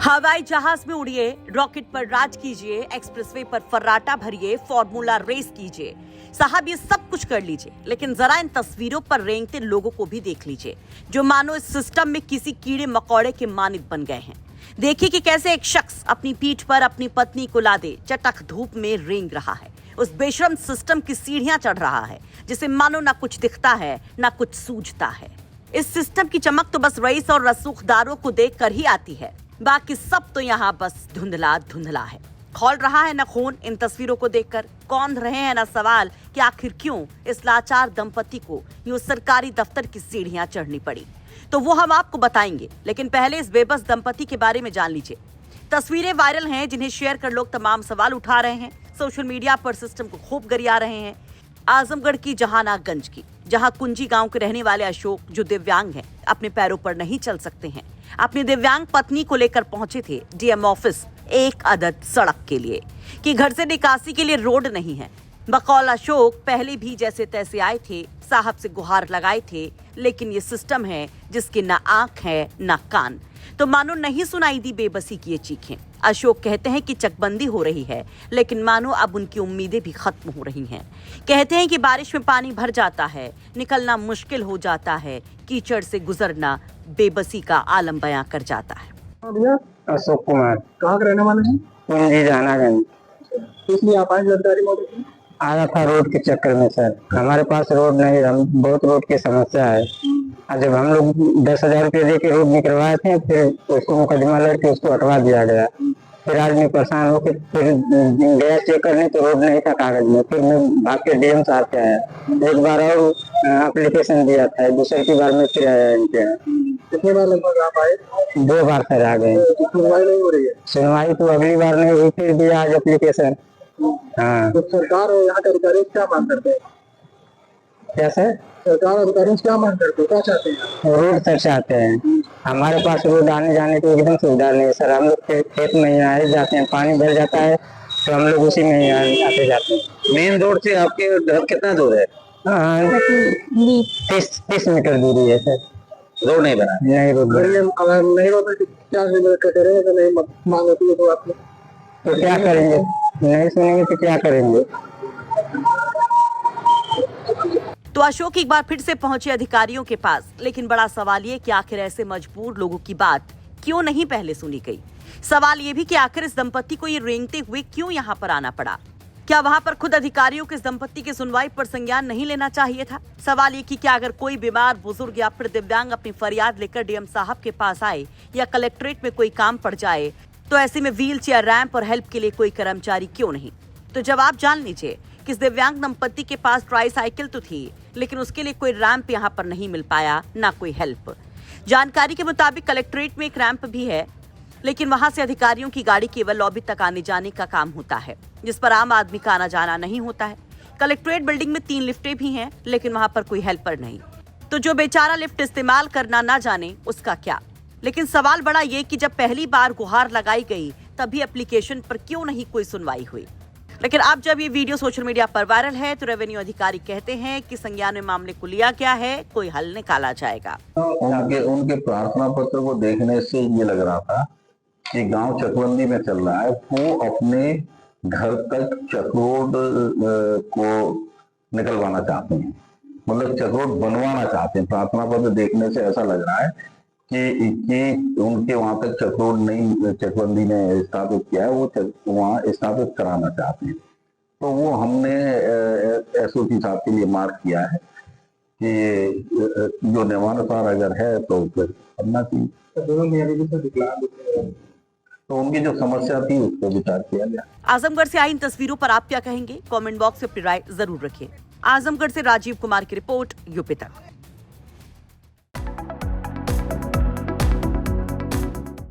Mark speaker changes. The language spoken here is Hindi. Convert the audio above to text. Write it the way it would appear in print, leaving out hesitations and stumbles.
Speaker 1: हवाई जहाज में उड़िए, रॉकेट पर राज कीजिए, एक्सप्रेसवे पर फर्राटा भरिए, फॉर्मूला रेस कीजिए। साहब ये सब कुछ कर लीजिए, लेकिन जरा इन तस्वीरों पर रेंगते लोगों को भी देख लीजिए, जो मानो इस सिस्टम में किसी कीड़े मकोड़े के मानित बन गए हैं। देखिए कि कैसे एक शख्स अपनी पीठ पर अपनी पत्नी को लादे चटक धूप में रेंग रहा है, उस बेशरम सिस्टम की सीढ़ियां चढ़ रहा है, जिसे मानो ना कुछ दिखता है ना कुछ सूझता है। इस सिस्टम की चमक तो बस रईस और रसूखदारों को देखकर ही आती है, बाकी सब तो यहाँ बस धुंधला धुंधला है। खौल रहा है न खून इन तस्वीरों को देखकर, कौंध रहे हैं न सवाल कि आखिर क्यों इस लाचार दंपति को यूं सरकारी दफ्तर की सीढ़ियां चढ़नी पड़ी। तो वो हम आपको बताएंगे, लेकिन पहले इस बेबस दंपति के बारे में जान लीजिए। तस्वीरें वायरल हैं, जिन्हें शेयर कर लोग तमाम सवाल उठा रहे हैं, सोशल मीडिया पर सिस्टम को खूब गरिया रहे हैं। आजमगढ़ की जहानागंज की, जहां कुंजी गांव के रहने वाले अशोक, जो दिव्यांग हैं, अपने पैरों पर नहीं चल सकते हैं, अपनी दिव्यांग पत्नी को लेकर पहुंचे थे डीएम ऑफिस एक अदद सड़क के लिए कि घर से निकासी के लिए रोड नहीं है। बकौल अशोक पहले भी जैसे तैसे आए थे, साहब से गुहार लगाए थे, लेकिन ये सिस्टम है जिसके ना आंख है ना कान, तो मानो नहीं सुनाई दी बेबसी की ये चीखें। अशोक कहते हैं कि चकबंदी हो रही है, लेकिन मानो अब उनकी उम्मीदें भी खत्म हो रही हैं। कहते हैं कि बारिश में पानी भर जाता है, निकलना मुश्किल हो जाता है, कीचड़ से गुजरना बेबसी का आलम बयां कर जाता है।
Speaker 2: भैया
Speaker 3: अशोक कुमार,
Speaker 2: कहाँ के रहने वाले हैं?
Speaker 3: कुंजी जहानागंज।
Speaker 2: इसलिए आप आए जानकारी मौके की?
Speaker 3: आया था रोड के चक्कर में सर, हमारे पास रोड नहीं, हम बहुत रोड की समस्या है। और जब हम लोग 10,000 रुपये दे के रोड निकलवाए थे, फिर उसको मुकदमा लड़के उसको हटवा दिया गया। फिर आदमी परेशान होकर फिर गया चेक करने, तो रोड नहीं था कागज में। फिर मैं भाग के डीएम साहब के आया, एक बार और एप्लीकेशन दिया था, दूसरी की बार में फिर आया इनके यहाँ।
Speaker 2: कितने बार लगभग आप आए?
Speaker 3: 2 बार फिर आ गए।
Speaker 2: सुनवाई नहीं हो रही है?
Speaker 3: सुनवाई तो अगली बार नहीं हुई, फिर दिया आज एप्लीकेशन। हाँ,
Speaker 2: तो सरकार और यहाँ के अधिकारी क्या मांग करते हैं?
Speaker 3: कैसे
Speaker 2: सरकार अधिकारी क्या मांग करते हैं, क्या चाहते हैं?
Speaker 3: रोड सर चाहते हैं। हमारे पास रोड आने जाने की एकदम सुविधा नहीं है सर। हम लोग खेत में ही आए जाते हैं, पानी भर जाता है तो हम लोग उसी में ही आते जाते हैं।
Speaker 4: मेन रोड से आपके घर कितना दूर है?
Speaker 3: 30 मीटर दूरी है सर।
Speaker 4: रोड नहीं बना?
Speaker 3: नहीं रोड बना।
Speaker 2: अगर नहीं होता तो क्या कहते रहे, तो नहीं मांग होती है तो आपको
Speaker 3: तो क्या करेंगे? नहीं सुनेंगे तो क्या करेंगे?
Speaker 1: तो अशोक एक बार फिर से पहुंचे अधिकारियों के पास, लेकिन बड़ा सवाल ये कि आखिर ऐसे मजबूर लोगों की बात क्यों नहीं पहले सुनी गई। सवाल ये भी कि आखिर इस दंपति को ये रेंगते हुए क्यों यहाँ पर आना पड़ा। क्या वहाँ पर खुद अधिकारियों को इस दंपति की सुनवाई पर संज्ञान नहीं लेना चाहिए था। सवाल ये कि क्या अगर कोई बीमार बुजुर्ग या फिर दिव्यांग अपनी फरियाद लेकर डीएम साहब के पास आए या कलेक्ट्रेट में कोई काम पड़ जाए, तो ऐसे में व्हील चेयर, रैंप और हेल्प के लिए कोई कर्मचारी क्यों नहीं। तो जवाब जान लीजिए कि इस दिव्यांग दंपति के पास ट्राईसाइकिल तो थी, लेकिन उसके लिए कोई रैंप यहाँ पर नहीं मिल पाया, ना कोई हेल्प। जानकारी के मुताबिक कलेक्ट्रेट में एक रैंप भी है, लेकिन वहां से अधिकारियों की गाड़ी केवल लॉबी तक आने जाने का काम होता है, जिस पर आम आदमी का आना जाना नहीं होता है। कलेक्ट्रेट बिल्डिंग में 3 लिफ्टें भी हैं, लेकिन वहां पर कोई हेल्पर नहीं। तो जो बेचारा लिफ्ट इस्तेमाल करना ना जाने, उसका क्या। लेकिन सवाल बड़ा ये कि जब पहली बार गुहार लगाई गई, तभी एप्लीकेशन पर क्यों नहीं कोई सुनवाई हुई। लेकिन अब जब ये वीडियो सोशल मीडिया पर वायरल है, तो रेवेन्यू अधिकारी कहते हैं कि संज्ञान में मामले को लिया गया है, कोई हल निकाला जाएगा।
Speaker 4: उनके प्रार्थना पत्र को देखने से ये लग रहा था कि गांव चकबंदी में चल रहा है। वो अपने घर तक चकरोड को निकलवाना चाहते हैं, मतलब चकरोड बनवाना चाहते हैं। प्रार्थना पत्र देखने से ऐसा लग रहा है कि उनके वहां तक चकरोड नहीं, चकबंदी ने स्थापित किया है, वो वहां स्थापित कराना चाहते हैं। तो वो हमने एसओपी साहब के लिए मार्क किया है कि जो नियमानुसार अगर है तो फिर करना चाहिए। तो उनकी जो समस्या थी उस पर विचार किया गया।
Speaker 1: आजमगढ़ से आई इन तस्वीरों पर आप क्या कहेंगे? कमेंट बॉक्स में अपनी राय जरूर रखें। आजमगढ़ से राजीव कुमार की रिपोर्ट, यूपी तक।